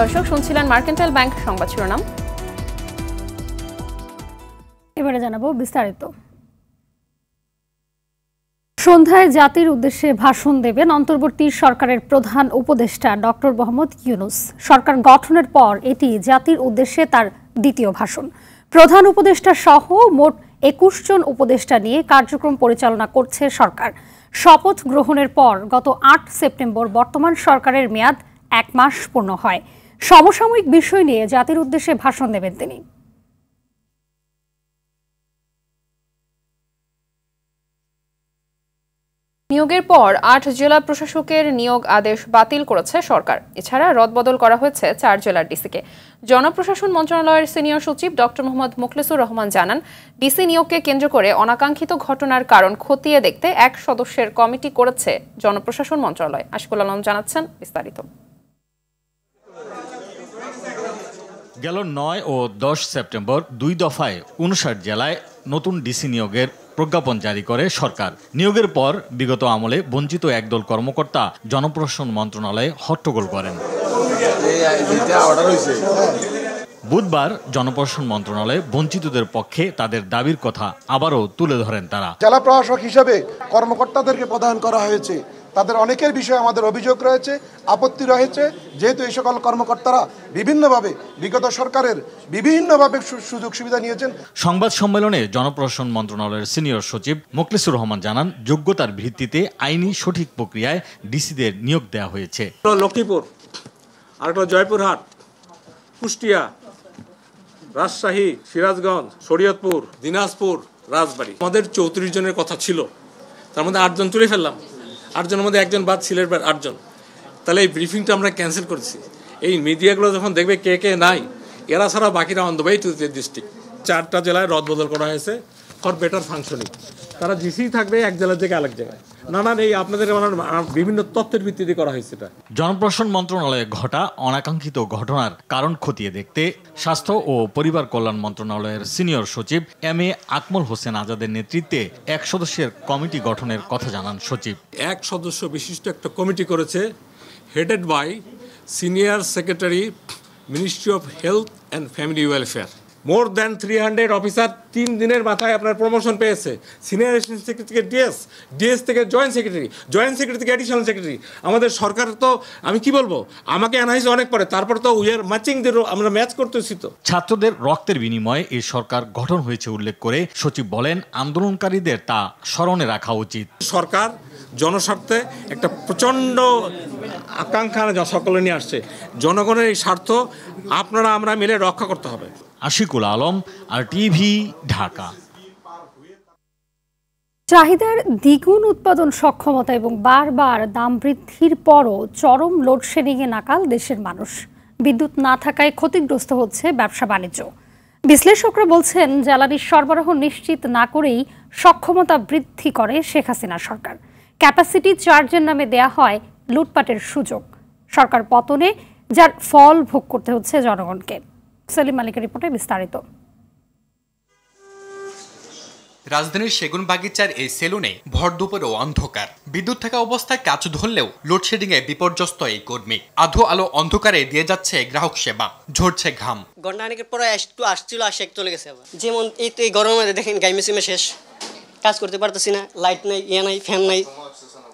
দর্শক শুনছিলেন mercantile bank সংবাদ শিরোনাম। এবারে জানাবো বিস্তারিত। সন্ধ্যায় জাতির উদ্দেশ্যে ভাষণ দেবেন অন্তর্বর্তী সরকারের প্রধান উপদেষ্টা ডক্টর মোহাম্মদ ইউনূস। সরকার গঠনের পর এটি জাতির উদ্দেশ্যে তার দ্বিতীয় ভাষণ। প্রধান উপদেষ্টা সহ মোট ২১ জন উপদেষ্টা নিয়ে কার্যক্রম পরিচালনা করছে সরকার। শপথ গ্রহণের পর গত ৮ সেপ্টেম্বর বর্তমান সরকারের মেয়াদ ১ মাস পূর্ণ হয়। সমসাময়িক বিষয় নিয়ে জাতির উদ্দেশ্যে ভাষণ দেবেন তিনি। নিয়োগের পর ৮ জেলা প্রশাসকের নিয়োগ আদেশ বাতিল করেছে সরকার। এছাড়া রদবদল করা হয়েছে ৪ জেলার ডিসিকে। জনপ্রশাসন মন্ত্রণালয়ের সিনিয়র সচিব ডক্টর মোহাম্মদ মোখলেসুর রহমান জানান, ডিসি নিয়োগকে কেন্দ্র করে অনাকাঙ্ক্ষিত ঘটনার কারণ খতিয়ে দেখতে ১ সদস্যের কমিটি করেছে জনপ্রশাসন মন্ত্রণালয়। আশিকুল আলম জানাচ্ছেন বিস্তারিত। গেল ৯ ও ১০ সেপ্টেম্বর ২ দফায় ৫৯ জেলায় নতুন ডিসি নিয়োগের প্রজ্ঞাপন জারি করে সরকার। নিয়োগের পর বিগত আমলে বঞ্চিত একদল কর্মকর্তা জনপ্রশাসন মন্ত্রণালয়ে হট্টগোল করেন। বুধবার জনপ্রশাসন মন্ত্রণালয়ে বঞ্চিতদের পক্ষে তাদের দাবির কথা আবারও তুলে ধরেন তারা। জেলা প্রশাসক হিসেবে কর্মকর্তাদেরকে প্রদান করা হয়েছে, তাদের অনেকের বিষয়ে আমাদের অভিযোগ রয়েছে, আপত্তি রয়েছে। যেহেতু এই সকল কর্মকর্তারা বিভিন্নভাবে বিগত সরকারের বিভিন্নভাবে সুযোগ সুবিধা নিয়েছেন। সংবাদ সম্মেলনে জনপ্রশাসন মন্ত্রণালয়ের সিনিয়র সচিব মোখলেসুর রহমান জানান, যোগ্যতার ভিত্তিতে আইনি সঠিক প্রক্রিয়ায় ডিসিদের নিয়োগ দেওয়া হয়েছে। লক্ষ্মীপুর, আরেকটা জয়পুরহাট, কুষ্টিয়া, রাজশাহী, সিরাজগঞ্জ, শরীয়তপুর, দিনাজপুর, রাজবাড়ী। আমাদের ৩৪ জনের কথা ছিল, তার মধ্যে ৮ জন তুলে ফেললাম। ৮ জনের মধ্যে একজন বাদ, সিলেটের ৮ জন। তাহলে এই ব্রিফিংটা আমরা ক্যান্সেল করেছি। এই মিডিয়াগুলো যখন দেখবে কে কে নাই, এরা ছাড়া বাকিরা on the way to the district. ৪টা জেলায় রদবদল করা হয়েছে ফর বেটার ফাংশনিং। তারা জিসি থাকবে এক জেলার থেকে আরেক জায়গায়। নানান এই আপনাদের বিভিন্ন তথ্যের ভিত্তিতে করা হয়েছে। এটা জনপ্রশাসন মন্ত্রণালয়ে ঘটা অনাকাঙ্ক্ষিত ঘটনার কারণ খতিয়ে দেখতে স্বাস্থ্য ও পরিবার কল্যাণ মন্ত্রণালয়ের সিনিয়র সচিব এম এ আকমল হোসেন আজাদের নেতৃত্বে ১ সদস্যের কমিটি গঠনের কথা জানান সচিব। ১ সদস্য বিশিষ্ট একটা কমিটি করেছে, headed by senior secretary, ministry of health and family welfare. More than 300 officer ৩ দিনের মাথায় আপনার প্রমোশন পেয়েছে। সিনিয়র অ্যাসিস্ট্যান্ট সেক্রেটারি থেকে ডিএস, ডিএস থেকে জয়েন্ট সেক্রেটারি, জয়েন্ট সেক্রেটারি থেকে অ্যাডিশনাল সেক্রেটারি। আমাদের সরকার তো আমি কি বলবো, আমাকে আনা হয়েছে অনেক পরে, তারপর তো উই আর ম্যাচিং আমরা ম্যাচ করতেছি। তো ছাত্রদের রক্তের বিনিময়ে এই সরকার গঠন হয়েছে উল্লেখ করে সচিব বলেন, আন্দোলনকারীদের তা স্মরণে রাখা উচিত। সরকার জনস্বার্থে একটা প্রচণ্ড আকাঙ্ক্ষা সকলে নিয়ে আসছে। জনগণের এই স্বার্থ আপনারা আমরা মিলে রক্ষা করতে হবে। আশিকুল আলম, RTV, ঢাকা। চাহিদার দ্বিগুণ উৎপাদন সক্ষমতা এবং বারবার দাম বৃদ্ধির পরও চরম লোডশেডিংয়ে নাকাল দেশের মানুষ। বিদ্যুৎ না থাকায় ক্ষতিগ্রস্ত হচ্ছে ব্যবসা বাণিজ্য। বিশ্লেষকরা বলছেন, জ্বালানির সরবরাহ নিশ্চিত না করেই সক্ষমতা বৃদ্ধি করে শেখ হাসিনা সরকার। ক্যাপাসিটি চার্জের নামে দেয়া হয় লুটপাটের সুযোগ। সরকার পতনে যার ফল ভোগ করতে হচ্ছে জনগণকে। সেলিম মালিকের রিপোর্টে বিস্তারিত। রাজধানীর সেগুনবাগিচার এই সেলুনে ভর দুপুরেও অন্ধকার। বিদ্যুৎ থাকা অবস্থায় কাজ ধরলেও লোডশেডিং এ বিপর্যস্ত এই কর্মী। আধো আলো অন্ধকারে দিয়ে যাচ্ছে গ্রাহক সেবা, ঝরছে ঘাম। ঘন্টাখানেকের পরে একটু আসছিল, আসে চলে গেছে। যেমন এই তো এই গরমের মধ্যে দেখেন গাইমেসিমে শেষ, কাজ করতে পারতেছি না, লাইট নাই, ইয়ে নাই, ফ্যান নাই,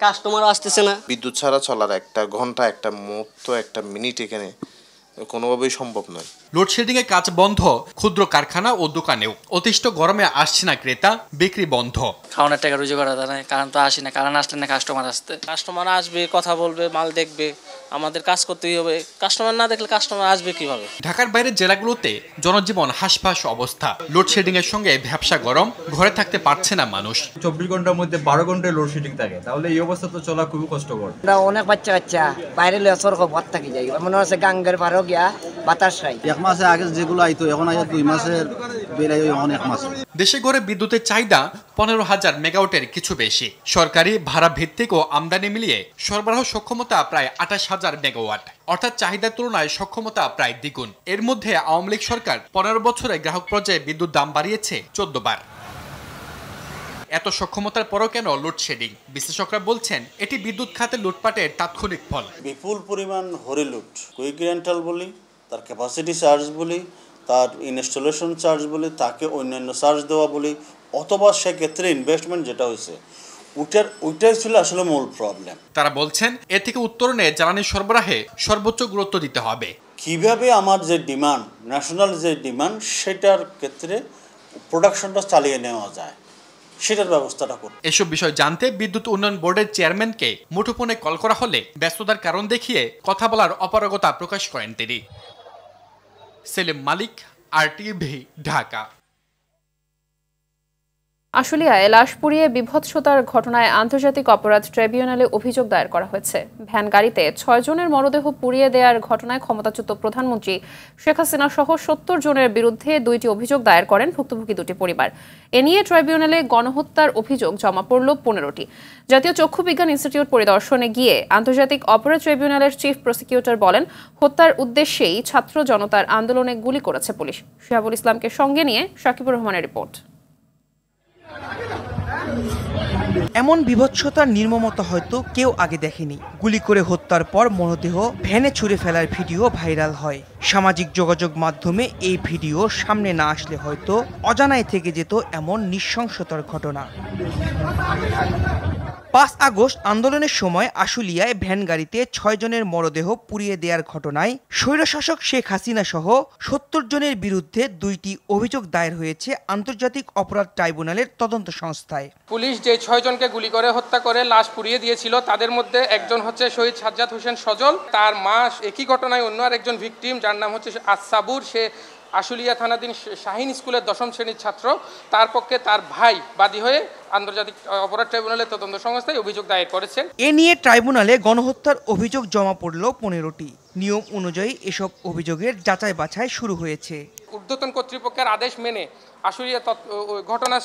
কাস্টমারও আসতেছে না। বিদ্যুৎ ছাড়া চলার একটা ঘন্টা, একটা মুহূর্ত, একটা মিনিট এখানে কোনোভাবেই সম্ভব নয়। লোডশেডিং এ কাজ বন্ধ ক্ষুদ্র কারখানা ও দোকানেও। অতিষ্ঠ গরমে আসছে না ক্রেতা, বিক্রি বন্ধ। খাওয়ানোর টাকা রুজি করা যায় না, কারণ তো আসি না, কারণ আসলে না কাস্টমার আসতে। কাস্টমার আসবে, কথা বলবে, মাল দেখবে, আমাদের কাজ করতেই হবে। কাস্টমার না দেখলে কাস্টমার আসবে কিভাবে? ঢাকার বাইরের জেলাগুলোতে জনজীবন হাঁসফাঁস অবস্থা। লোডশেডিং এর সঙ্গে ভ্যাপসা গরম, ঘরে থাকতে পারছে না মানুষ। 24 ঘন্টার মধ্যে 12 ঘন্টায় লোডশেডিং থাকে, তাহলে এই অবস্থা তো চলা খুবই কষ্টকর। অনেক বাচ্চা কাচ্চা বাইরে সরক ভাত থাকি যাই, মনে হচ্ছে গাঙ্গের পারো গিয়া বাতাস খাই। 1 মাসে আগে যেগুলো আইতো এখন আইয়া 2 মাসের বেড়ে অনেক মাস। দেশে গড়ে বিদ্যুতের চাহিদা 15,000 মেগাওয়াটের কিছু বেশি। সরকারি ভাড়া ভিত্তিক ও আমদানি মিলিয়ে সরবরাহ সক্ষমতা প্রায় 28,000 মেগাওয়াট, অর্থাৎ চাহিদার তুলনায় সক্ষমতা প্রায় দ্বিগুণ। এর মধ্যে আওয়ামী লীগ সরকার 15 বছরে গ্রাহক পর্যায়ে বিদ্যুৎ দাম বাড়িয়েছে 14 বার। এত সক্ষমতার পরও কেন লোডশেডিং? বিশ্লেষকরা বলছেন এটি বিদ্যুৎ খাতে লুটপাটের তাৎক্ষণিক ফল। বিপুল পরিমাণ হরিলুট, কুইক রেন্টাল বলি, তার ক্যাপাসিটি চার্জ বলি, তার ইনস্টলেশন চার্জ বলি, তাকে অন্যান্য চার্জ দেওয়া বলি, অথবা সেক্ষেত্রে ইনভেস্টমেন্ট যেটা হয়েছে ওইটাই ছিল আসলে মূল প্রবলেম। তারা বলছেন এ থেকে উত্তরণে জ্বালানি সরবরাহে সর্বোচ্চ গুরুত্ব দিতে হবে। কিভাবে আমার যে ডিমান্ড, ন্যাশনাল যে ডিমান্ড, সেটার ক্ষেত্রে প্রোডাকশনটা চালিয়ে নেওয়া যায়, সেটার ব্যবস্থাটা করতে। এসব বিষয় জানতে বিদ্যুৎ উন্নয়ন বোর্ডের চেয়ারম্যানকে মুঠোফোনে কল করা হলে ব্যস্ততার কারণ দেখিয়ে কথা বলার অপারগতা প্রকাশ করেন তিনি। সেলিম মালিক, RTV, ঢাকা। আশুলিয়ায় লাশ পুড়িয়ে বিভৎসতার ঘটনায় আন্তর্জাতিক অপরাধ ট্রাইব্যুনালে অভিযোগ দায়ের করা হয়েছে। ভ্যান গাড়িতে 6 জনের মরদেহ পুড়িয়ে দেওয়ার ঘটনায় ক্ষমতাচ্যুত প্রধানমন্ত্রী শেখ হাসিনা সহ 70 জনের বিরুদ্ধে 2টি অভিযোগ দায়ের করেন ভুক্তভোগী দুটি পরিবার। এ নিয়ে ট্রাইব্যুনালে গণহত্যার অভিযোগ জমা পড়ল 15টি। জাতীয় চক্ষু বিজ্ঞান ইনস্টিটিউট পরিদর্শনে গিয়ে আন্তর্জাতিক অপরাধ ট্রাইব্যুনালের চিফ প্রসিকিউটর বলেন, হত্যার উদ্দেশ্যেই ছাত্র জনতার আন্দোলনে গুলি করেছে পুলিশ। শিহাবুল ইসলামকে সঙ্গে নিয়ে শাকিবুর রহমানের রিপোর্ট। এমন বিভৎসতার নির্মমতা হয়তো কেউ আগে দেখেনি। গুলি করে হত্যার পর মরদেহ ভ্যানে ছুঁড়ে ফেলার ভিডিও ভাইরাল হয়। সামাজিক যোগাযোগ মাধ্যমে এই ভিডিও সামনে না আসলে হয়তো অজানায় থেকে যেত এমন নৃশংসতার ঘটনা। 5 আগস্ট আন্দোলনের সময় আশুলিয়ায় ভ্যান গাড়িতে 6 জনের মরদেহ পুড়িয়ে দেওয়ার ঘটনায় স্বৈরশাসক শেখ হাসিনা সহ 70 জনের বিরুদ্ধে 2টি অভিযোগ দায়ের হয়েছে আন্তর্জাতিক অপরাধ ট্রাইব্যুনালের তদন্ত সংস্থায়। পুলিশ যে 6 জনকে গুলি করে হত্যা করে লাশ পুড়িয়ে দিয়েছিল, তাদের মধ্যে একজন হচ্ছে শহীদ সাজ্জাদ হোসেন সজল, তার মা একই ঘটনায় অন্য আরেকজন ভিকটিম যার নাম হচ্ছে আসাবুর, সে আশুলিয়া থানাধীন শাহিন স্কুলের 10ম শ্রেণীর ছাত্র। তার পক্ষে তার ভাই বাদী হয়ে আন্তর্জাতিক অপরাধ ট্রাইব্যুনালের তদন্ত সংস্থায় অভিযোগ দায়ের করেছেন। এ নিয়ে ট্রাইব্যুনালে গণহত্যার অভিযোগ জমা পড়ল 15টি। নিয়ম অনুযায়ী এসব অভিযোগের যাচাই বাছাই শুরু হয়েছে। ঊর্ধ্বতন কর্তৃপক্ষের আদেশ মেনে আশুলিয়া ঘটনা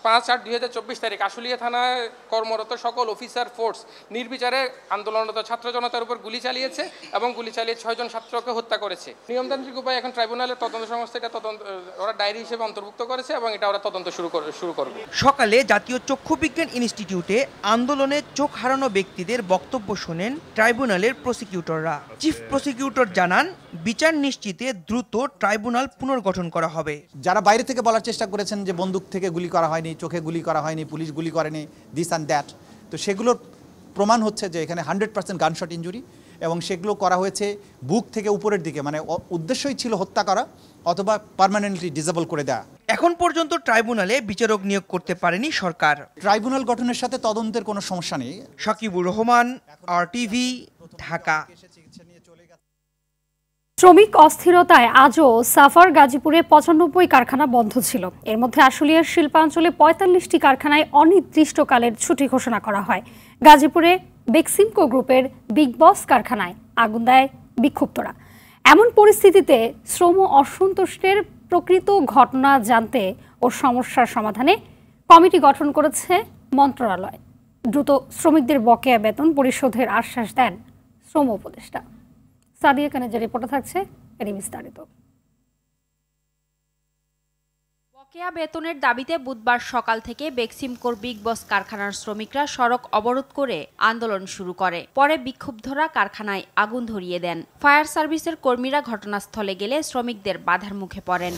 5/8/2024 তারিখ আশুলিয়া থানায় কর্মরত সকল অফিসার ফোর্স নির্বিচারে আন্দোলনরত ছাত্র জনতার উপর গুলি চালিয়েছে এবং গুলি চালিয়ে 6 জন ছাত্রকে হত্যা করেছে। নিয়মতান্ত্রিক উপায়ে এখন ট্রাইব্যুনালের তদন্ত সংস্থা এটা তদন্ত ওরা ডায়েরি হিসেবে অন্তর্ভুক্ত করেছে এবং এটা ওরা তদন্ত শুরু করবে। সকালে জাতীয় চক্ষু বিজ্ঞান ইনস্টিটিউটে আন্দোলনে চোখ হারানো ব্যক্তিদের বক্তব্য শোনেন ট্রাইব্যুনালের প্রসিকিউটররা। চিফ প্রসিকিউটর জানান, বিচার নিশ্চিতে দ্রুত ট্রাইব্যুনাল পুনর্গঠন করা হবে। যারা বাইরে থেকে বলার চেষ্টা করেছেন যে বন্দুক থেকে গুলি করা হয়নি, চোখে গুলি করা হয়নি, পুলিশ গুলি করেনি, দিস অ্যান্ড দ্যাট, তো সেগুলোর প্রমাণ হচ্ছে যে এখানে 100% গানশট ইঞ্জুরি এবং সেগুলো করা হয়েছে বুক থেকে উপরের দিকে, মানে উদ্দেশ্যই ছিল হত্যা করা অথবা পার্মানেন্টলি ডিসেবল করে দেওয়া। এখন পর্যন্ত ট্রাইব্যুনালে বিচারক নিয়োগ করতে পারেনি সরকার। ট্রাইব্যুনাল গঠনের সাথে তদন্তের কোনো সমস্যা নেই। শাকিবুর রহমান, RTV, ঢাকা। শ্রমিক অস্থিরতায় আজও সাফার গাজীপুরে 95 কারখানা বন্ধ ছিল। এর মধ্যে আশুলিয়ার শিল্পাঞ্চলে 45টি কারখানায় অনির্দিষ্টকালের ছুটি ঘোষণা করা হয়। গাজীপুরে বেক্সিমকো গ্রুপের বিগ বস কারখানায় আগুন দেয় বিক্ষুব্ধরা। এমন পরিস্থিতিতে শ্রম অসন্তোষের প্রকৃত ঘটনা জানতে ও সমস্যার সমাধানে কমিটি গঠন করেছে মন্ত্রণালয়। দ্রুত শ্রমিকদের বকেয়া বেতন পরিশোধের আশ্বাস দেন শ্রম উপদেষ্টা। সাদিয়া কানেজের রিপোর্টে থাকছে এর বিস্তারিত। বকেয়া বেতনের দাবিতে বুধবার সকাল থেকে বেক্সিমকোর বিগ বস কারখানার শ্রমিকরা সড়ক অবরোধ করে আন্দোলন শুরু করে। পরে বিক্ষুব্ধরা কারখানায় আগুন ধরিয়ে দেন। ফায়ার সার্ভিসের কর্মীরা ঘটনাস্থলে গেলে শ্রমিকদের বাধার মুখে পড়েন।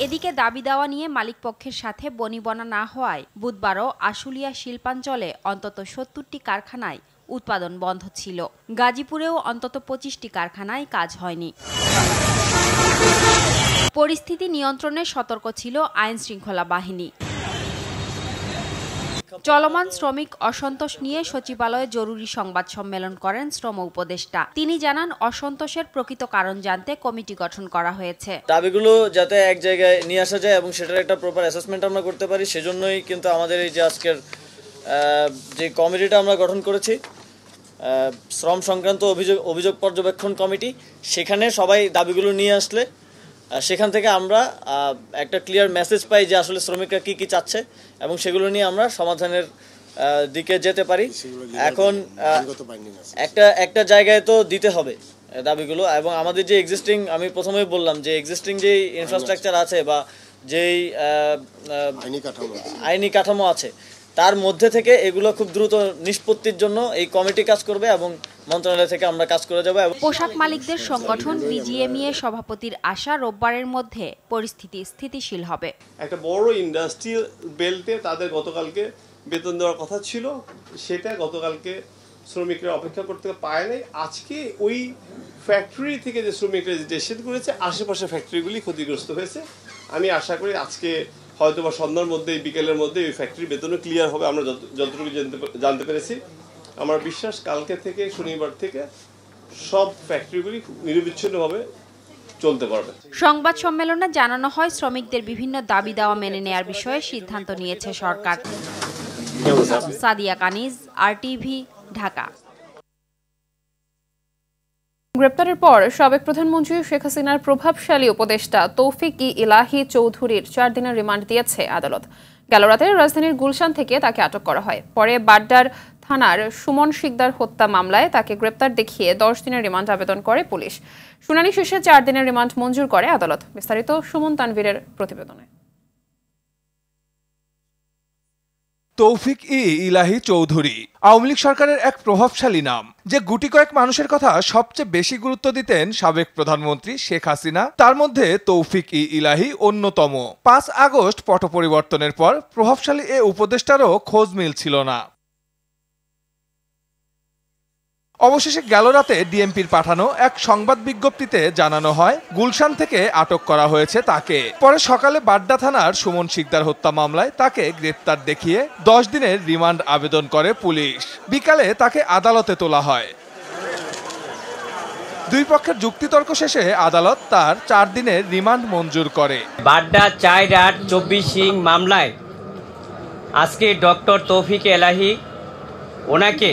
এদিকে দাবি দেওয়া নিয়ে মালিকপক্ষের সাথে বনিবনা না হওয়ায় বুধবারও আশুলিয়া শিল্পাঞ্চলে অন্তত 70টি কারখানায় উৎপাদন বন্ধ ছিল। গাজীপুরেও অন্তত 25টি কারখানায় কাজ হয়নি। পরিস্থিতি নিয়ন্ত্রণে সতর্ক ছিল আইন শৃঙ্খলা বাহিনী। চলমান শ্রমিক অসন্তোষ নিয়ে সচিবালয়ে জরুরি সংবাদ সম্মেলন করেন শ্রম উপদেষ্টা। তিনি জানান, অসন্তোষের প্রকৃত কারণ জানতে কমিটি গঠন করা হয়েছে। দাবিগুলো যাতে এক জায়গায় নিয়ে আসা যায় এবং সেটার একটা প্রপার অ্যাসেসমেন্ট আমরা করতে পারি, সেজন্যই কিন্তু আমাদের এই যে আজকের যে কমিটিটা আমরা গঠন করেছি, শ্রম সংক্রান্ত অভিযোগ পর্যবেক্ষণ কমিটি, সেখানে সবাই দাবিগুলো নিয়ে আসলে সেখান থেকে আমরা একটা ক্লিয়ার মেসেজ পাই যে আসলে শ্রমিকরা কি কি চাচ্ছে এবং সেগুলো নিয়ে আমরা সমাধানের দিকে যেতে পারি। এখন একটা জায়গায় তো দিতে হবে দাবিগুলো এবং আমাদের যে এক্সিস্টিং, আমি প্রথমেই বললাম যে এক্সিস্টিং যে ইনফ্রাস্ট্রাকচার আছে বা যেই আইনি কাঠামো আছে তার মধ্যে থেকে এগুলো খুব দ্রুত নিষ্পত্তির জন্য এই কমিটি কাজ করবে এবং মন্ত্রণালয় থেকে আমরা কাজ করে যাব। পোশাক মালিকদের সংগঠন বিজিএমইএ সভাপতির আশা রোববারের মধ্যে পরিস্থিতি স্থিতিশীল হবে। একটা বড় ইন্ডাস্ট্রিয়াল বেল্টে তাদের গতকালকে বেতন দেওয়ার কথা ছিল, সেটা গতকালকে শ্রমিকরা অপেক্ষা করতে পারে নাই। আজকে ওই ফ্যাক্টরি থেকে যে শ্রমিকরা রেজিস্ট্রেশন করেছে আশেপাশে ফ্যাক্টরিগুলি ক্ষতিগ্রস্ত হয়েছে। আমি আশা করি আজকে হয়তো বা সন্ধ্যার মধ্যে বিকেলের মধ্যে ওই ফ্যাক্টরি বেতনও ক্লিয়ার হবে। আমরা যতটুকু জানতে পেরেছি, আমার বিশ্বাস কালকে থেকে শনিবার থেকে সব ফ্যাক্টরিগুলি নিরবিচ্ছিন্নভাবে চলতে পারবে। সংবাদ সম্মেলনে জানানো হয় শ্রমিকদের বিভিন্ন দাবি দাওয়া মেনে নেয়ার বিষয়ে সিদ্ধান্ত নিয়েছে সরকার। সাদিয়া কানিজ, RTV, ঢাকা। গ্রেপ্তারের পর সাবেক প্রধানমন্ত্রী শেখ হাসিনার প্রভাবশালী উপদেষ্টা তৌফিক-ই-ইলাহী চৌধুরীর 4 দিনের রিমান্ড দিয়েছে আদালত। গেল রাতে রাজধানীর গুলশান থেকে তাকে আটক করা হয়। পরে বাড্ডার থানার সুমন শিকদার হত্যা মামলায় তাকে গ্রেপ্তার দেখিয়ে 10 দিনের রিমান্ড আবেদন করে পুলিশ। শুনানি শেষে 4 দিনের রিমান্ড মঞ্জুর করে আদালত। বিস্তারিত সুমন তানভীরের প্রতিবেদনে। তৌফিক-ই-ইলাহী চৌধুরী আওয়ামী লীগ সরকারের এক প্রভাবশালী নাম, যে গুটি কয়েক মানুষের কথা সবচেয়ে বেশি গুরুত্ব দিতেন সাবেক প্রধানমন্ত্রী শেখ হাসিনা। তার মধ্যে তৌফিক-ই-ইলাহী অন্যতম। 5 আগস্ট পট পরিবর্তনের পর প্রভাবশালী এ উপদেষ্টারও খোঁজ মিলছিল না। অবশেষে গেল রাতে ডিএমপির পাঠানো এক সংবাদ বিজ্ঞপ্তিতে জানানো হয় গুলশান থেকে আটক করা হয়েছে তাকে। পরে সকালে বাড্ডা থানার সুমন শিকদার হত্যা মামলায় তাকে গ্রেপ্তার দেখিয়ে 10 দিনের রিমান্ড আবেদন করে পুলিশ। বিকালে তাকে আদালতে তোলা হয়। দুই পক্ষের যুক্তিতর্ক শেষে আদালত তার 4 দিনের রিমান্ড মঞ্জুর করে। বাড্ডা 4-8-24 মামলায় আজকে ডক্টর তৌফিক-ই-ইলাহী ওনাকে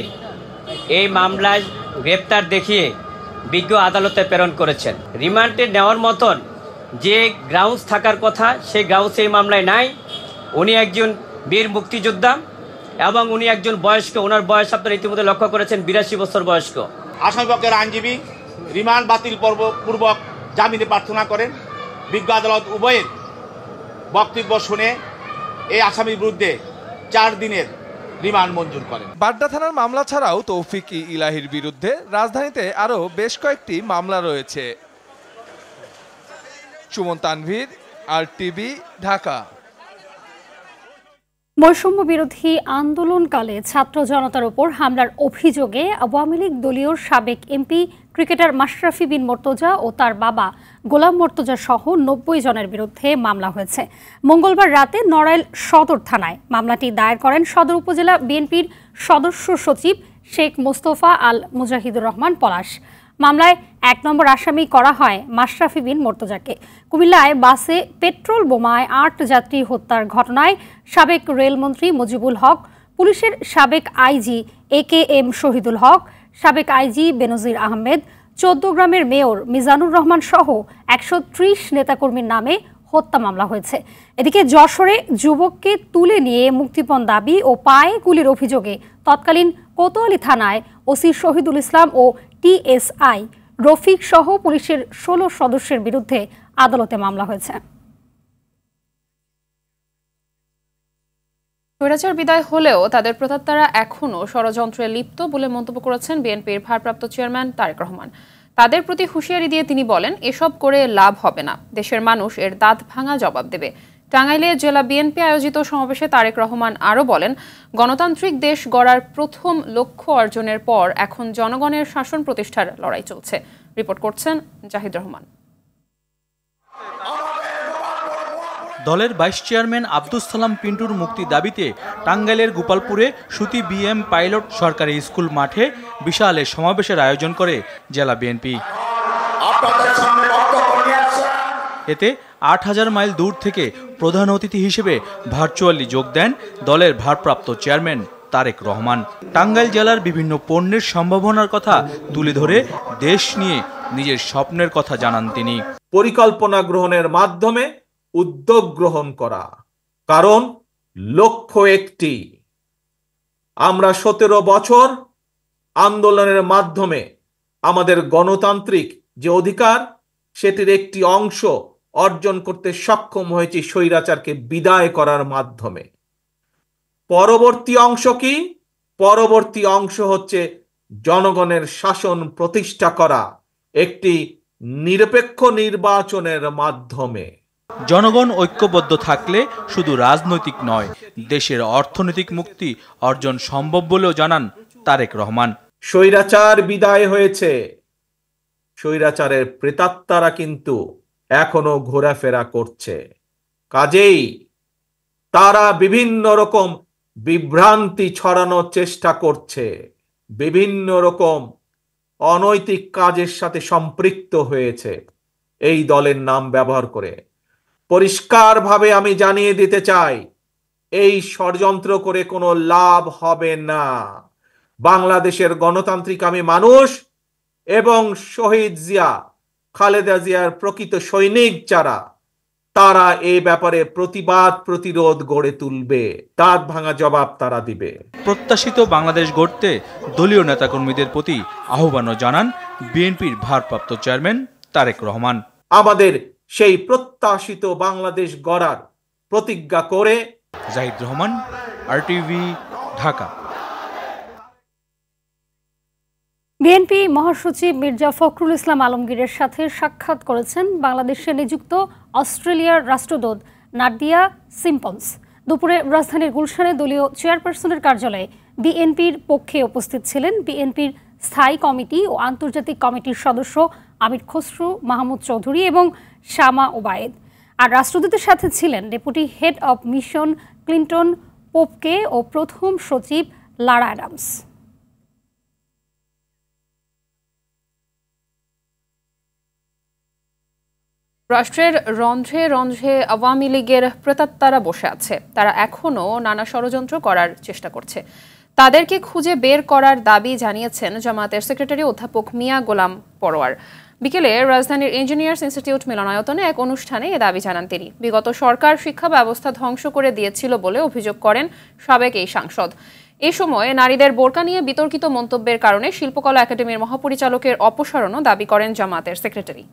এই মামলায় গ্রেপ্তার দেখিয়ে বিজ্ঞ আদালতে প্রেরণ করেছেন। রিমান্ডে নেওয়ার মতন যে গ্রাউন্ডস থাকার কথা সেই গ্রাউন্ডস এই মামলায় নাই। উনি একজন বীর মুক্তিযোদ্ধা এবং উনি একজন বয়স্ক। ওনার বয়স আপনারা ইতিমধ্যে লক্ষ্য করেছেন, 82 বছর বয়স্ক। আসামিপক্ষের আইনজীবী রিমান্ড বাতিল পূর্বক জামিনে প্রার্থনা করেন। বিজ্ঞ আদালত উভয়ের বক্তব্য শুনে এই আসামির বিরুদ্ধে 4 দিনের রিমান্ড মঞ্জুর করেন। বাড্ডা থানার মামলা ছাড়াও তৌফিক-ই-ইলাহীর বিরুদ্ধে রাজধানীতে আরও বেশ কয়েকটি মামলা রয়েছে। সুমন তানভীর, RTV, ঢাকা। বৈষম্য বিরোধী আন্দোলনকালে ছাত্র জনতার উপর হামলার অভিযোগে আওয়ামী লীগ দলীয় সাবেক এমপি ক্রিকেটার মাশরাফি বিন মর্তজা ও তার বাবা গোলাম মর্তজা সহ 90 জনের বিরুদ্ধে মামলা হয়েছে। মঙ্গলবার রাতে নড়াইল সদর থানায় মামলাটি দায়ের করেন সদর উপজেলা বিএনপির সদস্য সচিব শেখ মোস্তফা আল মুজাহিদুর রহমান পলাশ। মামলায় 1 নম্বর আসামি করা হয় মাশরাফি বিন মর্তজাকে। কুমিল্লায় বাসে পেট্রোল বোমায় 8 যাত্রী হত্যার ঘটনায় সাবেক রেলমন্ত্রী মুজিবুল হক, পুলিশের সাবেক আইজি AKM শহীদুল হক, সাবেক আইজি বেনজির আহমেদ, 14 গ্রামের মেয়র মিজানুর রহমান সহ 130 নেতাকর্মীর নামে হত্যা মামলা হয়েছে। এদিকে যশোরে যুবককে তুলে নিয়ে মুক্তিপণ দাবি ও পায়ে গুলির অভিযোগে তৎকালীন কোতোয়ালি থানায় ওসি শহীদুল ইসলাম ও TSI রফিক সহ পুলিশের 16 সদস্যের বিরুদ্ধে আদালতে মামলা হয়েছে। স্বৈরাচার বিদায় হলেও তাদের প্রতাত্তারা এখনও ষড়যন্ত্রে লিপ্ত বলে মন্তব্য করেছেন বিএনপির ভারপ্রাপ্ত চেয়ারম্যান তারেক রহমান। তাদের প্রতি হুঁশিয়ারি দিয়ে তিনি বলেন, এসব করে লাভ হবে না, দেশের মানুষ এর দাঁত ভাঙা জবাব দেবে। টাঙ্গাইলে জেলা বিএনপি আয়োজিত সমাবেশে তারেক রহমান আরও বলেন, গণতান্ত্রিক দেশ গড়ার প্রথম লক্ষ্য অর্জনের পর এখন জনগণের শাসন প্রতিষ্ঠার লড়াই চলছে। রিপোর্ট করছেন জাহিদ রহমান। দলের ভাইস চেয়ারম্যান আব্দুস সালাম পিন্টুর মুক্তি দাবিতে টাঙ্গাইলের গোপালপুরে সুতি BM পাইলট সরকারি স্কুল মাঠে বিশাল সমাবেশের আয়োজন করে জেলা বিএনপি। এতে 8000 মাইল দূর থেকে প্রধান অতিথি হিসেবে ভার্চুয়ালি যোগ দেন দলের ভারপ্রাপ্ত চেয়ারম্যান তারেক রহমান। টাঙ্গাইল জেলার বিভিন্ন পণ্যের সম্ভাবনার কথা তুলে ধরে দেশ নিয়ে নিজের স্বপ্নের কথা জানান তিনি। পরিকল্পনা গ্রহণের মাধ্যমে উদ্যোগ গ্রহণ করা, কারণ লক্ষ্য একটি। আমরা 17 বছর আন্দোলনের মাধ্যমে আমাদের গণতান্ত্রিক যে অধিকার সেটির একটি অংশ অর্জন করতে সক্ষম হয়েছি স্বৈরাচারকে বিদায় করার মাধ্যমে। পরবর্তী অংশ কি? পরবর্তী অংশ হচ্ছে জনগণের শাসন প্রতিষ্ঠা করা একটি নিরপেক্ষ নির্বাচনের মাধ্যমে। জনগণ ঐক্যবদ্ধ থাকলে শুধু রাজনৈতিক নয়, দেশের অর্থনৈতিক মুক্তি অর্জন সম্ভব বলেও জানান তারেক রহমান। স্বৈরাচার বিদায় হয়েছে, স্বৈরাচারের প্রেতাত্মারা কিন্তু এখনো ঘোরাফেরা করছে। কাজেই তারা বিভিন্ন রকম বিভ্রান্তি ছড়ানোর চেষ্টা করছে, বিভিন্ন রকম অনৈতিক কাজের সাথে সম্পৃক্ত হয়েছে এই দলের নাম ব্যবহার করে। পরিষ্কারভাবে আমি জানিয়ে দিতে চাই, এই ষড়যন্ত্র করে কোনো লাভ হবে না। বাংলাদেশের গণতান্ত্রিক আমি মানুষ এবং শহীদ জিয়া, খালেদা জিয়ার প্রকৃত সৈনিক যারা, তারা এই ব্যাপারে প্রতিবাদ প্রতিরোধ গড়ে তুলবে, দাঁত ভাঙা জবাব তারা দিবে। প্রত্যাশিত বাংলাদেশ গড়তে দলীয় নেতাকর্মীদের প্রতি আহ্বানও জানান বিএনপির ভারপ্রাপ্ত চেয়ারম্যান তারেক রহমান। আমাদের সেই প্রত্যাশিত বাংলাদেশ গড়ার প্রতিজ্ঞা করে। জাহিদ রহমান, RTV, ঢাকা। বিএনপি মহাসচিব মির্জা ফখরুল ইসলাম আলমগীরের সাথে সাক্ষাৎ করেছেন বাংলাদেশে নিযুক্ত অস্ট্রেলিয়ার রাষ্ট্রদূত নাদিয়া সিম্পন্স। দুপুরে রাজধানীর গুলশানে দলীয় চেয়ারপারসনের কার্যালয়ে বিএনপির পক্ষে উপস্থিত ছিলেন বিএনপির স্থায়ী কমিটি ও আন্তর্জাতিক কমিটির সদস্য আমির খসরু মাহমুদ চৌধুরী এবং শামা ওবায়েদ। আর রাষ্ট্রদূতের সাথে ছিলেন deputy head of mission Clinton পোপকে ও প্রথম সচিব লারা অ্যাডামস। রাষ্ট্রের রন্ধ্রে রন্ধ্রে আওয়ামী লীগের প্রেতাত্মারা বসে আছে। তারা এখনও নানা ষড়যন্ত্র করার চেষ্টা করছে। তাদেরকে খুঁজে বের করার দাবি জানিয়েছেন জামায়াতের সেক্রেটারি অধ্যাপক মিয়া গোলাম পরোয়ার। বিকেলে রাজধানীর ইঞ্জিনিয়ার্স ইনস্টিটিউট মিলনায়তনে এক অনুষ্ঠানে এ দাবি জানান তিনি। বিগত সরকার শিক্ষা ব্যবস্থা ধ্বংস করে দিয়েছিল বলে অভিযোগ করেন সাবেক এই সাংসদ। এ সময় নারীদের বোরকা নিয়ে বিতর্কিত মন্তব্যের কারণে শিল্পকলা একাডেমির মহাপরিচালকের অপসারণও দাবি করেন জামায়াতের সেক্রেটারি।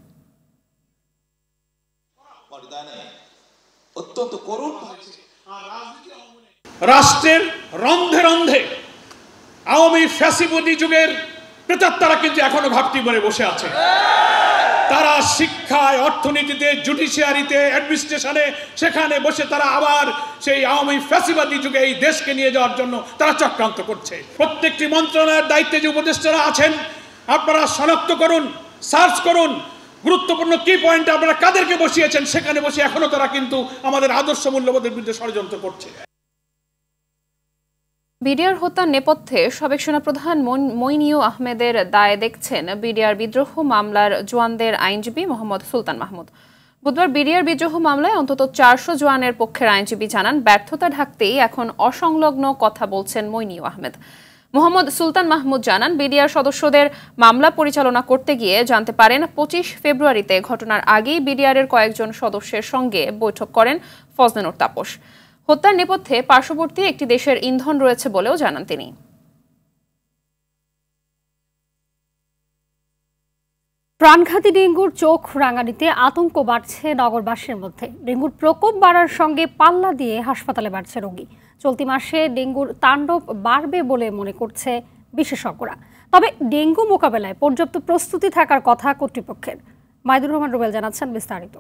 অত্যন্ত করুণ রাষ্ট্রের রন্ধে রন্ধে আওয়ামী ফ্যাসিবাদী যুগের প্রেতাত্মারা কিন্তু এখনো ঘাপটি মনে বসে আছে। তারা শিক্ষায়, অর্থনীতিতে, জুডিশিয়ারিতে, অ্যাডমিনিস্ট্রেশনে, সেখানে বসে তারা আবার সেই আওয়ামী ফ্যাসিবাদী যুগে এই দেশকে নিয়ে যাওয়ার জন্য তারা চক্রান্ত করছে। প্রত্যেকটি মন্ত্রণালয়ের দায়িত্বে যে উপদেষ্টারা আছেন, আপনারা শনাক্ত করুন, সার্চ করুন গুরুত্বপূর্ণ কি পয়েন্টে আপনারা কাদেরকে বসিয়েছেন। সেখানে বসে এখনো তারা কিন্তু আমাদের আদর্শ মূল্যবোধের বিরুদ্ধে ষড়যন্ত্র করছে। বিডিআর হত্যার নেপথ্যে সাবেক সেনাপ্রধান মইনিউ আহমেদের দায় দেখছেন বিডিআর বিদ্রোহ মামলার জওয়ানদের আইনজীবী মোহাম্মদ সুলতান মাহমুদ। বুধবার বিডিআর বিদ্রোহ মামলায় অন্তত 400 জওয়ানের পক্ষের আইনজীবী জানান, ব্যর্থতা ঢাকতেই এখন অসংলগ্ন কথা বলছেন মইনিউ আহমেদ। মোহাম্মদ সুলতান মাহমুদ জানান, বিডিআর সদস্যদের মামলা পরিচালনা করতে গিয়ে জানতে পারেন 25 ফেব্রুয়ারিতে ঘটনার আগেই বিডিআরের কয়েকজন সদস্যের সঙ্গে বৈঠক করেন ফজলেনুর তাপস। হত্যার নেপথ্যে পার্শ্ববর্তী একটি দেশের ইন্ধন রয়েছে বলেও জানান তিনি। প্রাণঘাতী ডেঙ্গুর চোখ রাঙানিতে আতঙ্ক বাড়ছে নগরবাসীর মধ্যে। ডেঙ্গুর প্রকোপ বাড়ার সঙ্গে পাল্লা দিয়ে হাসপাতালে বাড়ছে রোগী। চলতি মাসে ডেঙ্গুর তাণ্ডব বাড়বে বলে মনে করছে বিশেষজ্ঞরা। তবে ডেঙ্গু মোকাবেলায় পর্যাপ্ত প্রস্তুতি থাকার কথা কর্তৃপক্ষের। মাইদুর রহমান রুবেল জানাচ্ছেন বিস্তারিত।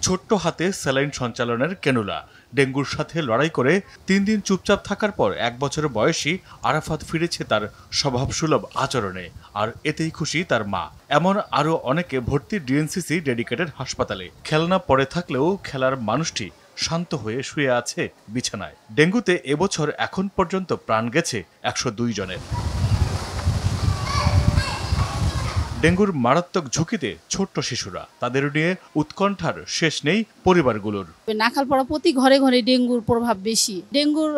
ছোট্ট হাতে স্যালাইন সঞ্চালনের ক্যানুলা, ডেঙ্গুর সাথে লড়াই করে 3 দিন চুপচাপ থাকার পর 1 বছরের বয়সী আরাফাত ফিরেছে তার স্বভাবসুলভ আচরণে, আর এতেই খুশি তার মা। এমন আরও অনেকে ভর্তি ডিএনসিসি ডেডিকেটেড হাসপাতালে। খেলনা পড়ে থাকলেও খেলার মানুষটি শান্ত হয়ে শুয়ে আছে বিছানায়। ডেঙ্গুতে এবছর এখন পর্যন্ত প্রাণ গেছে 102 জনের। ডেঙ্গুর মারাত্মক ঝুঁকিতে ছোট্ট শিশুরা, তাদের নিয়ে উৎকণ্ঠার শেষ নেই পরিবারগুলোর। নাখালপাড়া প্রতি ঘরে ঘরে ডেঙ্গুর প্রভাব বেশি। ডেঙ্গুর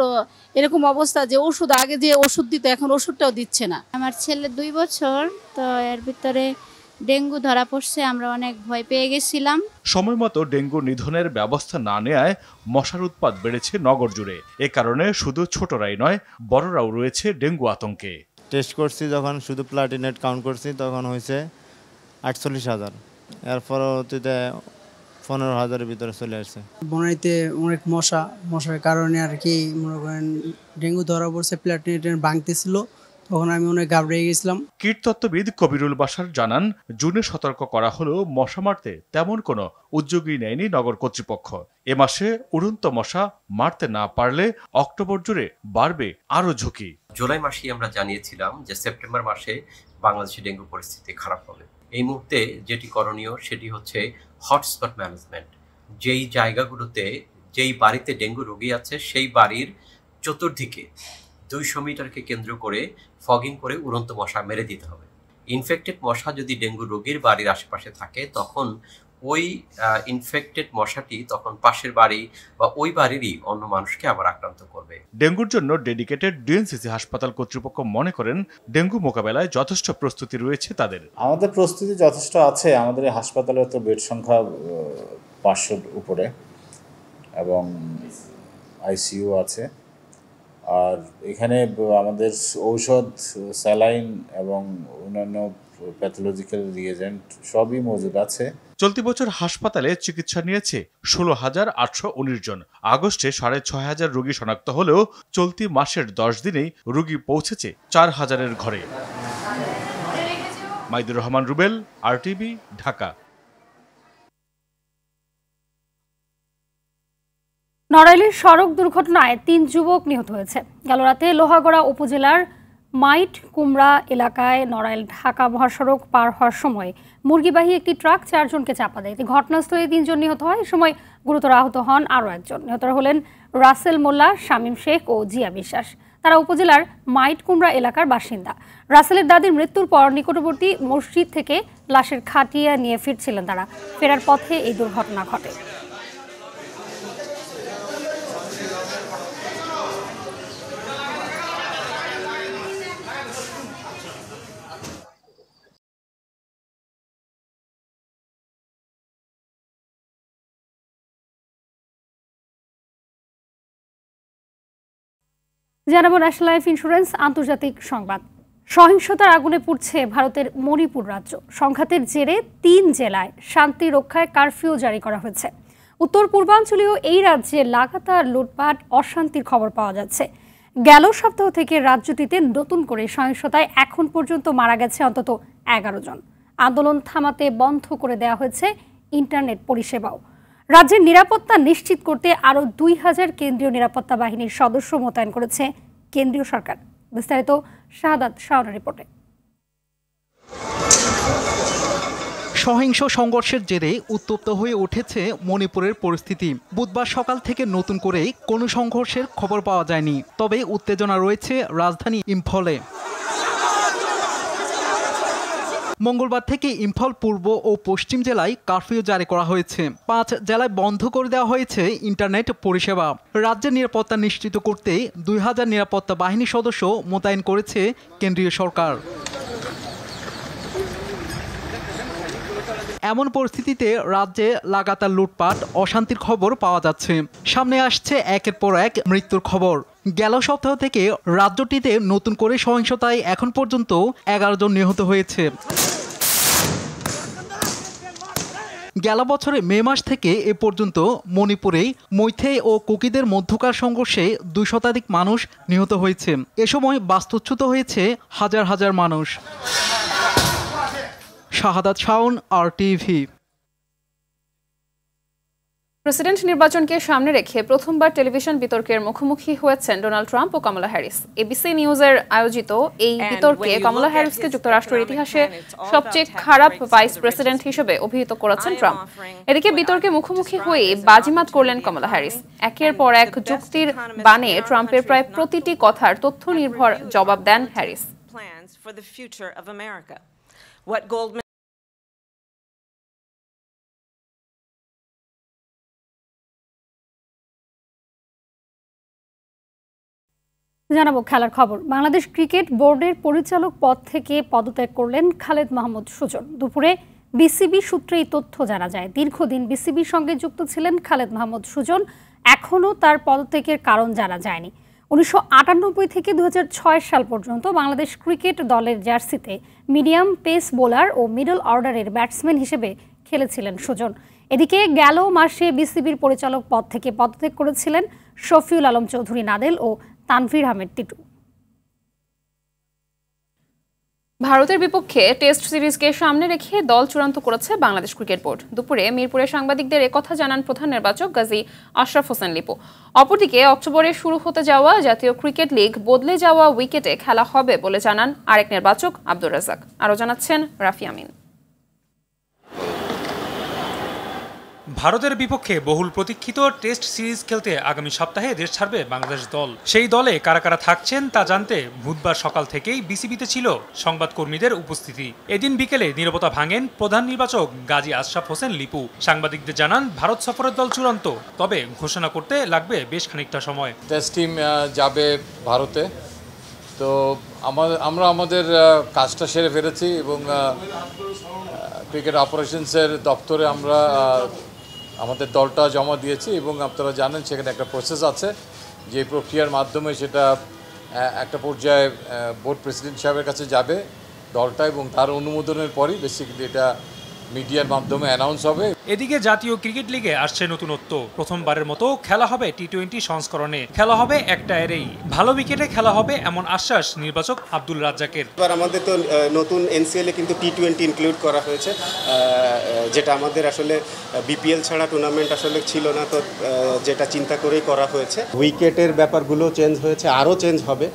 এরকম অবস্থা যে ওষুধ, আগে যে ওষুধ দিত এখন ওষুধটাও দিচ্ছে না। আমার ছেলে 2 বছর, তো এর ভিতরে ডেঙ্গু ধরা পড়ছে, আমরা অনেক ভয় পেয়ে গেছিলাম। সময় মতো ডেঙ্গু নিধনের ব্যবস্থা না নেওয়ায় মশার উৎপাত বেড়েছে নগর জুড়ে। এ কারণে শুধু ছোটরাই নয়, বড়রাও রয়েছে ডেঙ্গু আতঙ্কে। টেস্ট করছি, যখন শুধু প্লাটিনেট কাউন্ট করছি তখন হয়েছে 48,000, এর পরবর্তীতে 15,000-এর ভিতরে চলে আসছে। বনাইতে অনেক মশার কারণে আর কি মনে করেন ডেঙ্গু ধরা পড়ছে, প্লেটলেট ভাঙতেছিল, তখন আমি অনেক ঘাবড়ে গেছিলাম। কীটতত্ত্ববিদ কবিরুল বাশার জানান, জুনে সতর্ক করা হলেও মশা মারতে তেমন কোনো উদ্যোগই নেয়নি নগর কর্তৃপক্ষ। এ মাসে উড়ন্ত মশা মারতে না পারলে অক্টোবর জুড়ে বাড়বে আরও ঝুঁকি। জুলাই মাসেই আমরা জানিয়েছিলাম যে সেপ্টেম্বর মাসে বাংলাদেশে ডেঙ্গু পরিস্থিতি খারাপ হবে। এই মুহূর্তে যেটি করণীয় সেটি হচ্ছে হটস্পট ম্যানেজমেন্ট। যেই জায়গাগুলোতে, যেই বাড়িতে ডেঙ্গু রোগী আছে সেই বাড়ির চতুর্দিকে 200 মিটারকে কেন্দ্র করে ফগিং করে উড়ন্ত মশা মেরে দিতে হবে। ইনফেক্টেড মশা যদি ডেঙ্গু রোগীর বাড়ির আশেপাশে থাকে তখন ওই ইনফেক্টেড মশাটি তখন পাশের বাড়ি বা ওই বাড়িরই অন্য মানুষকে আবার আক্রান্ত করবে। ডেঙ্গুর জন্য ডেডিকেটেড ডিএনসিসি হাসপাতাল কর্তৃপক্ষ মনে করেন ডেঙ্গু মোকাবেলায় যথেষ্ট প্রস্তুতি রয়েছে তাদের। আমাদের প্রস্তুতি যথেষ্ট আছে। আমাদের হাসপাতালে তো বেড সংখ্যা 500-র উপরে এবং আইসিইউ আছে। আর এখানে আমাদের ঔষধ, স্যালাইন এবং অন্যান্য প্যাথোলজিক্যাল রিয়েজেন্ট সবই মজুদ আছে। চলতি বছর হাসপাতালে চিকিৎসা নিয়েছে 16,819 জন। আগস্টে 6,500 রোগী শনাক্ত হলেও চলতি মাসের 10 দিনেই রোগী পৌঁছেছে 4,000-এর ঘরে। মাইদুর রহমান রুবেল, RTV, ঢাকা। নড়াইলের সড়ক দুর্ঘটনায় 3 যুবক নিহত হয়েছে। গেল রাতে লোহাগড়া উপজেলার মাইট কুমড়া এলাকায় নড়াইল ঢাকা মহাসড়ক পার হওয়ার সময় মুরগিবাহী একটি ট্রাক 4 জনকে চাপা দেয়। ঘটনাস্থলে 3 জন নিহত হয়। এ সময় গুরুতর আহত হন আরও একজন। নিহতরা হলেন রাসেল মোল্লা, শামীম শেখ ও জিয়া বিশ্বাস। তারা উপজেলার মাইট কুমড়া এলাকার বাসিন্দা। রাসেলের দাদির মৃত্যুর পর নিকটবর্তী মসজিদ থেকে লাশের খাটিয়া নিয়ে ফিরছিলেন তারা। ফেরার পথে এই দুর্ঘটনা ঘটে। জানাবো ন্যাশনাল লাইফ ইন্স্যুরেন্স আন্তর্জাতিক সংবাদ। সহিংসতার আগুনে পুড়ছে ভারতের মণিপুর রাজ্য। সংঘাতের জেরে 3 জেলায় শান্তি রক্ষায় কারফিউ জারি করা হয়েছে। উত্তর পূর্বাঞ্চলীয় এই রাজ্যে লাগাতার লুটপাট, অশান্তির খবর পাওয়া যাচ্ছে। গেল সপ্তাহ থেকে রাজ্যটিতে নতুন করে সহিংসতায় এখন পর্যন্ত মারা গেছে অন্তত 11 জন। আন্দোলন থামাতে বন্ধ করে দেওয়া হয়েছে ইন্টারনেট পরিষেবাও। রাজ্যের নিরাপত্তা নিশ্চিত করতে আরও 2000 কেন্দ্রীয় নিরাপত্তা বাহিনীর সদস্য মোতায়েন করেছে কেন্দ্রীয় সরকার। বিস্তারিত শাহাদাত শাওনের রিপোর্টে। সহিংস সংঘর্ষের জেরে উত্তপ্ত হয়ে উঠেছে মণিপুরের পরিস্থিতি। বুধবার সকাল থেকে নতুন করে কোনো সংঘর্ষের খবর পাওয়া যায়নি, তবে উত্তেজনা রয়েছে রাজধানী ইম্ফলে। মঙ্গলবার থেকে ইম্ফল পূর্ব ও পশ্চিম জেলায় কারফিউ জারি করা হয়েছে। 5 জেলায় বন্ধ করে দেওয়া হয়েছে ইন্টারনেট পরিষেবা। রাজ্যের নিরাপত্তা নিশ্চিত করতে 2000 নিরাপত্তা বাহিনীর সদস্য মোতায়েন করেছে কেন্দ্রীয় সরকার। এমন পরিস্থিতিতে রাজ্যে লাগাতার লুটপাট, অশান্তির খবর পাওয়া যাচ্ছে। সামনে আসছে একের পর এক মৃত্যুর খবর। গেল সপ্তাহ থেকে রাজ্যটিতে নতুন করে সহিংসতায় এখন পর্যন্ত 11 জন নিহত হয়েছে। গেল বছরে মে মাস থেকে এ পর্যন্ত মণিপুরে মৈথেই ও কুকিদের মধ্যকার সংঘর্ষে 2 শতাধিক মানুষ নিহত হয়েছে। এ সময় বাস্তুচ্যুত হয়েছে হাজার হাজার মানুষ। শাহাদাত শাওন, RTV। প্রেসিডেন্ট নির্বাচনকে সামনে রেখে প্রথমবার টেলিভিশন বিতর্কের মুখোমুখি হয়েছেন ডোনাল্ড ট্রাম্প ও কমলা হ্যারিস। এবিসি নিউজের আয়োজিত এই বিতর্কে কমলা হ্যারিসকে যুক্তরাষ্ট্রের ইতিহাসে সবচেয়ে খারাপ ভাইস প্রেসিডেন্ট হিসেবে অভিহিত করেছেন ট্রাম্প। এদিকে বিতর্কে মুখোমুখি হয়ে বাজিমাত করলেন কমলা হ্যারিস। একের পর এক যুক্তির বানে ট্রাম্পের প্রায় প্রতিটি কথার তথ্য নির্ভর জবাব দেন হ্যারিস। জানাবো খেলার খবর। বাংলাদেশ ক্রিকেট বোর্ডের পরিচালক পদ থেকে পদত্যাগ করলেন খালেদ মাহমুদ সুজন। দুপুরে বিসিবি সূত্রে এই তথ্য জানা যায়। দীর্ঘদিন বিসিবির সঙ্গে যুক্ত ছিলেন খালেদ মাহমুদ সুজন। এখনও তার পদত্যাগের কারণ জানা যায়নি। 1998 থেকে 2006 সাল পর্যন্ত বাংলাদেশ ক্রিকেট দলের জার্সিতে মিডিয়াম পেস বোলার ও মিডল অর্ডারের ব্যাটসম্যান হিসেবে খেলেছিলেন সুজন। এদিকে গেল মাসে বিসিবির পরিচালক পদ থেকে পদত্যাগ করেছিলেন শফিউল আলম চৌধুরী নাদেল ও তানভীর আহমেদ টিটু। ভারতের বিপক্ষে টেস্ট সিরিজকে সামনে রেখে দল চূড়ান্ত করেছে বাংলাদেশ ক্রিকেট বোর্ড। দুপুরে মিরপুরে সাংবাদিকদের একথা জানান প্রধান নির্বাচক গাজী আশরাফ হোসেন লিপু। অপরদিকে অক্টোবরে শুরু হতে যাওয়া জাতীয় ক্রিকেট লিগ বদলে যাওয়া উইকেটে খেলা হবে বলে জানান আরেক নির্বাচক আব্দুর রাজ্জাক। আরও জানাচ্ছেন রাফি আমিন। ভারতের বিপক্ষে বহুল প্রতীক্ষিত টেস্ট সিরিজ খেলতে আগামী সপ্তাহে দেশ ছাড়বে বাংলাদেশ দল। সেই দলে কারা কারা থাকছেন তা জানতে বুধবার সকাল থেকেই বিসিবিতে ছিল সংবাদকর্মীদের উপস্থিতি। এদিন বিকেলে নীরবতা ভাঙেন প্রধান নির্বাচক গাজী আশরাফ হোসেন লিপু। সাংবাদিকদের জানান ভারত সফরের দল চূড়ান্ত, তবে ঘোষণা করতে লাগবে বেশ খানিকটা সময়। টেস্ট টিম যাবে ভারতে, তো আমরা আমাদের কাজটা সেরে ফেলেছি এবং ক্রিকেট অপারেশনসের দপ্তরে আমরা আমাদের দলটা জমা দিয়েছি এবং আপনারা জানেন সেখানে একটা প্রসেস আছে, যে প্রক্রিয়ার মাধ্যমে সেটা একটা পর্যায়ে বোর্ড প্রেসিডেন্ট সাহেবের কাছে যাবে দলটা, এবং তার অনুমোদনের পরই বেসিক্যালি এটা মিডিয়ার মাধ্যমে অ্যানাউন্স হবে। এদিকে জাতীয় ক্রিকেট লিগে আসছে নতুনত্ব। প্রথমবারের মতো খেলা হবে টি-20 সংস্করণে। খেলা হবে এক টায়ারেই, ভালো উইকেটে খেলা হবে এমন আশ্বাস নির্বাচক আব্দুল রাজ্জাকের। এবার আমাদের তো নতুন এনসিএলে কিন্তু টি-20 ইনক্লুড করা হয়েছে, যেটা আমাদের আসলে বিপিএল ছাড়া টুর্নামেন্ট আসলে ছিল না, তো যেটা চিন্তা করেই করা হয়েছে। উইকেটের ব্যাপারগুলো চেঞ্জ হয়েছে, আরও চেঞ্জ হবে।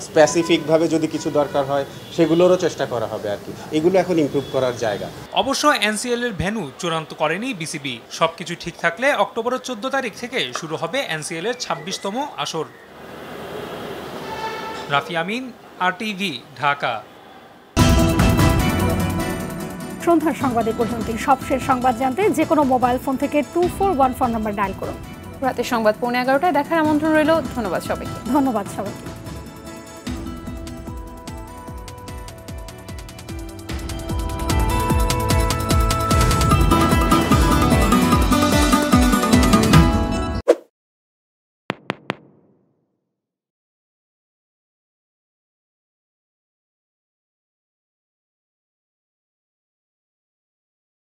স্পেসিফিকভাবে যদি কিছু দরকার হয় সেগুলোরও চেষ্টা করা হবে আর কি। এগুলো এখন ইমপ্রুভ করার জায়গা। অবশ্য এনসিএল এর ভেন্যু চূড়ান্ত করেনি বিসিবি। সবকিছু ঠিক থাকলে অক্টোবরের 14 তারিখ থেকে শুরু হবে এনসিএল এর 26তম আসর। রাফি আমিন, আরটিভি, ঢাকা। সন্ধ্যার সংবাদ এ পর্যন্তই। সবশেষ সংবাদ জানতে যে কোনো মোবাইল ফোন থেকে 2414 নাম্বার ডায়াল করুন। রাতের সংবাদ 11:15টায় দেখার আমন্ত্রণ রইল। ধন্যবাদ সবাইকে।